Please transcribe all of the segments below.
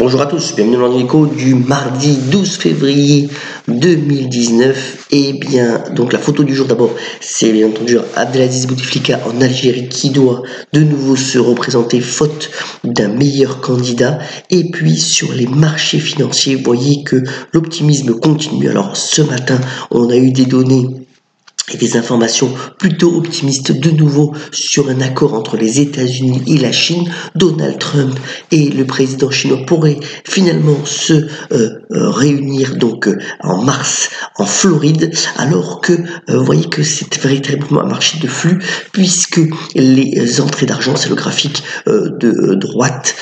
Bonjour à tous, bienvenue dans l'écho du mardi 12 février 2019. Et bien, donc la photo du jour d'abord, c'est bien entendu Abdelaziz Bouteflika en Algérie qui doit de nouveau se représenter faute d'un meilleur candidat. Et puis sur les marchés financiers, vous voyez que l'optimisme continue. Alors ce matin, on a eu des données et des informations plutôt optimistes de nouveau sur un accord entre les États-Unis et la Chine. Donald Trump et le président chinois pourraient finalement se réunir donc en mars en Floride, alors que vous voyez que c'est véritablement un marché de flux puisque les entrées d'argent, c'est le graphique de droite,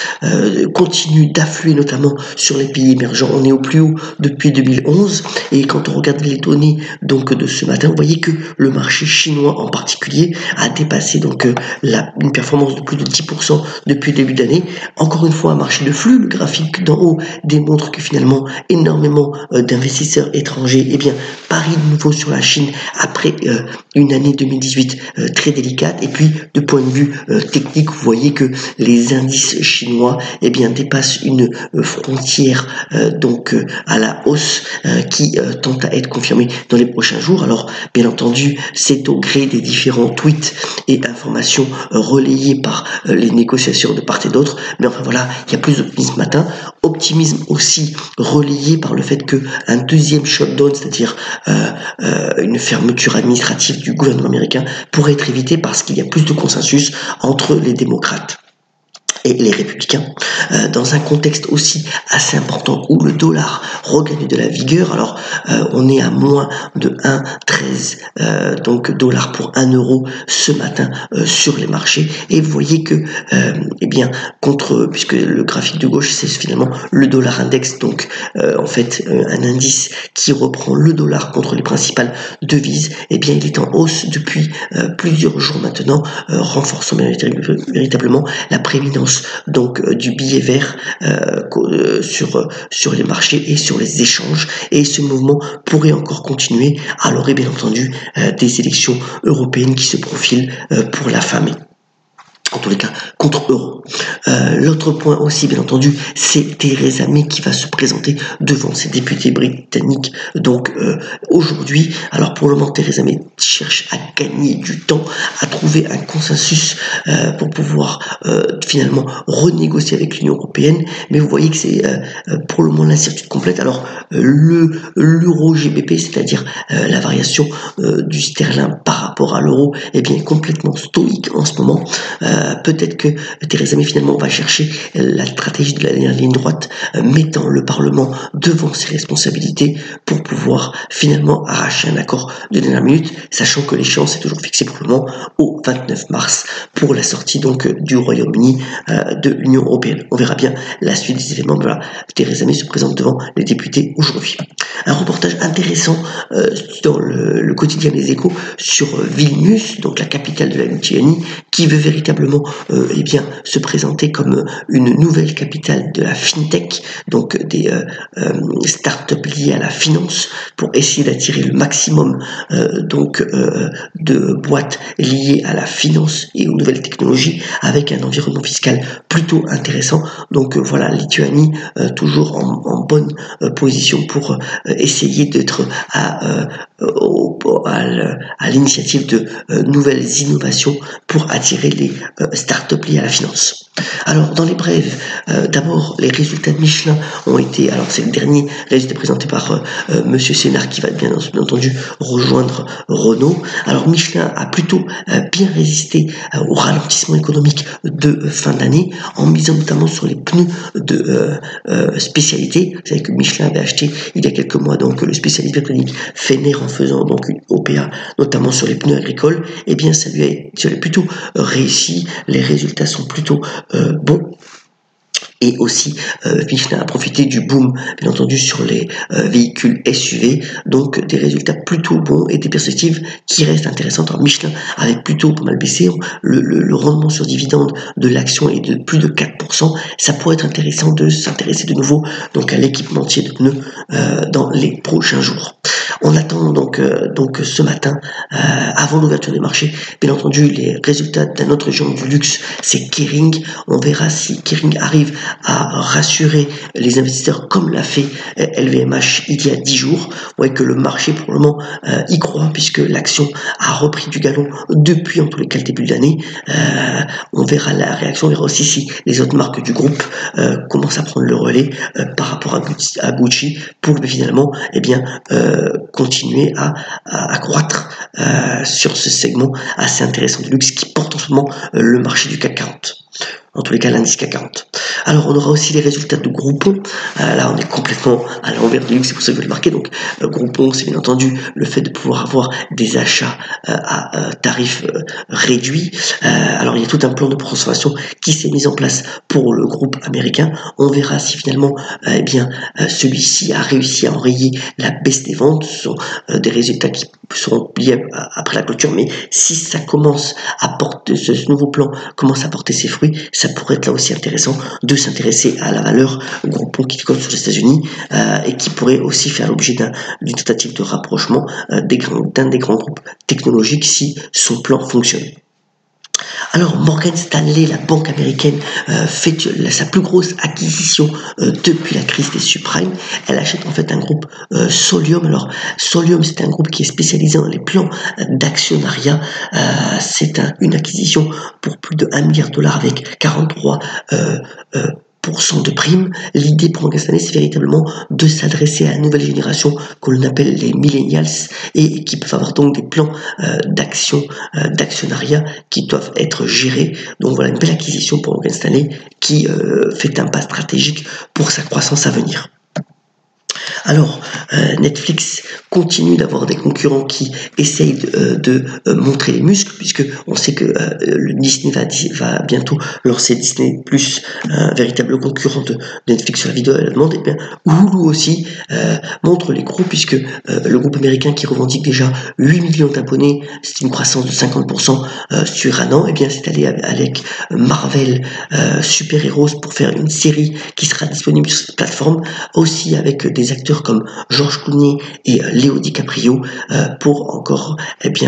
continuent d'affluer notamment sur les pays émergents. On est au plus haut depuis 2011 et quand on regarde les données donc de ce matin, vous voyez que le marché chinois en particulier a dépassé donc une performance de plus de 10% depuis le début d'année. Encore une fois, un marché de flux. Le graphique d'en haut démontre que finalement énormément d'investisseurs étrangers parient de nouveau sur la Chine après une année 2018 très délicate. Et puis de point de vue technique, vous voyez que les indices chinois dépassent une frontière à la hausse qui tente à être confirmée dans les prochains jours. Alors bien entendu, c'est au gré des différents tweets et informations relayées par les négociations de part et d'autre. Mais enfin voilà, il y a plus d'optimisme ce matin. Optimisme aussi relayé par le fait qu'un deuxième shutdown, c'est-à-dire une fermeture administrative du gouvernement américain, pourrait être évité parce qu'il y a plus de consensus entre les démocrates et les républicains, dans un contexte aussi assez important où le dollar regagne de la vigueur. Alors on est à moins de 1,13 dollars pour 1 euro ce matin sur les marchés, et vous voyez que puisque le graphique de gauche c'est finalement le dollar index, donc un indice qui reprend le dollar contre les principales devises, il est en hausse depuis plusieurs jours maintenant, renforçant véritablement la prééminence du billet vert sur les marchés et sur les échanges, et ce mouvement pourrait encore continuer alors et bien entendu des élections européennes qui se profilent pour la fin mai. En tous les cas, contre euro. L'autre point aussi, bien entendu, c'est Theresa May qui va se présenter devant ses députés britanniques. Aujourd'hui, alors pour le moment, Theresa May cherche à gagner du temps, à trouver un consensus pour pouvoir finalement renégocier avec l'Union européenne. Mais vous voyez que c'est pour le moment l'incertitude complète. Alors l'euro GBP, c'est-à-dire la variation du sterling par rapport à l'euro, est complètement stoïque en ce moment. Peut-être que Theresa May finalement va chercher la stratégie de la ligne droite, mettant le Parlement devant ses responsabilités pour pouvoir finalement arracher un accord de dernière minute, sachant que l'échéance est toujours fixée pour le moment au 29 mars pour la sortie du Royaume-Uni de l'Union européenne. On verra bien la suite des événements. Voilà, Theresa May se présente devant les députés aujourd'hui. Un reportage intéressant dans le quotidien des Échos sur Vilnius, donc la capitale de la Lituanie, qui veut véritablement se présenter comme une nouvelle capitale de la fintech, donc des startups liées à la finance, pour essayer d'attirer le maximum de boîtes liées à la finance et aux nouvelles technologies, avec un environnement fiscal plutôt intéressant. Donc voilà, Lituanie toujours en bonne position pour essayer d'être à l'initiative de nouvelles innovations pour attirer les start-up liées à la finance. Alors dans les brèves, d'abord les résultats de Michelin ont été, alors c'est le dernier résultat présenté par Monsieur Sénard qui va bien entendu rejoindre Renault. Alors Michelin a plutôt bien résisté au ralentissement économique de fin d'année en misant notamment sur les pneus de spécialité. Vous savez que Michelin avait acheté il y a quelques mois le spécialiste britannique Fenner en faisant une OPA notamment sur les pneus agricoles. Ça lui a plutôt réussi, les résultats sont plutôt bons. Et aussi, Michelin a profité du boom, bien entendu, sur les véhicules SUV, donc des résultats plutôt bons et des perspectives qui restent intéressantes. Alors Michelin avait plutôt pas mal baissé, le rendement sur dividende de l'action est de plus de 4%. Ça pourrait être intéressant de s'intéresser de nouveau à l'équipementier de pneus dans les prochains jours. On attend donc ce matin, avant l'ouverture des marchés, bien entendu, les résultats d'un autre géant du luxe, c'est Kering. On verra si Kering arrive à rassurer les investisseurs comme l'a fait LVMH il y a 10 jours. Vous voyez que le marché pour le moment y croit, puisque l'action a repris du galon depuis en tous les cas le début de l'année. On verra la réaction, on verra aussi si les autres marques du groupe commencent à prendre le relais par rapport à Gucci pour finalement continuer à croître sur ce segment assez intéressant de luxe qui porte en ce moment le marché du CAC 40. En tous les cas, l'indice CAC 40. Alors, on aura aussi les résultats de Groupon. Là, on est complètement à l'envers du luxe, c'est pour ça que je vais le marquer. Donc, Groupon, c'est bien entendu le fait de pouvoir avoir des achats à tarifs réduits. Alors, il y a tout un plan de transformation qui s'est mis en place pour le groupe américain. On verra si finalement, celui-ci a réussi à enrayer la baisse des ventes. Ce sont des résultats qui seront liés après la clôture, mais si ça commence à porter, ce nouveau plan commence à porter ses fruits, ça pourrait être là aussi intéressant de s'intéresser à la valeur Groupon qui cote sur les États-Unis et qui pourrait aussi faire l'objet d'une tentative de rapprochement d'un des grands groupes technologiques si son plan fonctionne. Alors Morgan Stanley, la banque américaine, fait sa plus grosse acquisition depuis la crise des subprimes. Elle achète en fait un groupe Solium. Alors Solium, c'est un groupe qui est spécialisé dans les plans d'actionnariat. C'est une acquisition pour plus de 1 milliard de dollars avec 43 de primes. L'idée pour Morgan Stanley, c'est véritablement de s'adresser à la nouvelle génération que l'on appelle les millennials et qui peuvent avoir donc des plans d'actionnariat qui doivent être gérés. Donc voilà une belle acquisition pour Morgan Stanley qui fait un pas stratégique pour sa croissance à venir. Alors, Netflix continue d'avoir des concurrents qui essayent de montrer les muscles, puisque on sait que le Disney va bientôt lancer Disney+, véritable concurrent de Netflix sur la vidéo à la demande. Et bien, Hulu aussi montre les gros, puisque le groupe américain qui revendique déjà 8 millions d'abonnés, c'est une croissance de 50% sur un an, et bien c'est allé avec Marvel Super Heroes pour faire une série qui sera disponible sur cette plateforme, aussi avec des acteurs comme George Clooney et Leo DiCaprio pour encore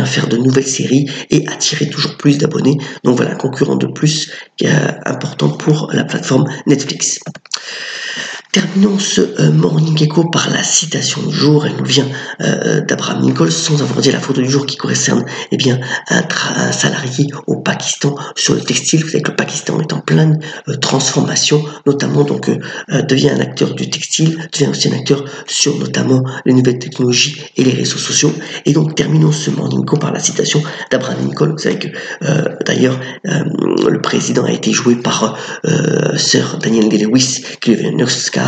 faire de nouvelles séries et attirer toujours plus d'abonnés. Donc voilà un concurrent de plus important pour la plateforme Netflix. Terminons ce Morning Echo par la citation du jour. Elle nous vient d'Abraham Lincoln, sans avoir dit la photo du jour qui concerne un salarié au Pakistan sur le textile. Vous savez que le Pakistan est en pleine transformation, notamment devient un acteur du textile, devient aussi un acteur sur notamment les nouvelles technologies et les réseaux sociaux. Et donc terminons ce Morning Echo par la citation d'Abraham Lincoln. Vous savez que d'ailleurs le président a été joué par Sir Daniel Day-Lewis, qui lui avait un Oscar.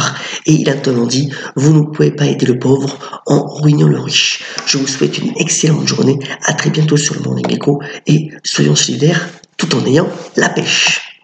Et il a notamment dit « Vous ne pouvez pas aider le pauvre en ruinant le riche ». Je vous souhaite une excellente journée. À très bientôt sur le Morning Echo et soyons solidaires tout en ayant la pêche.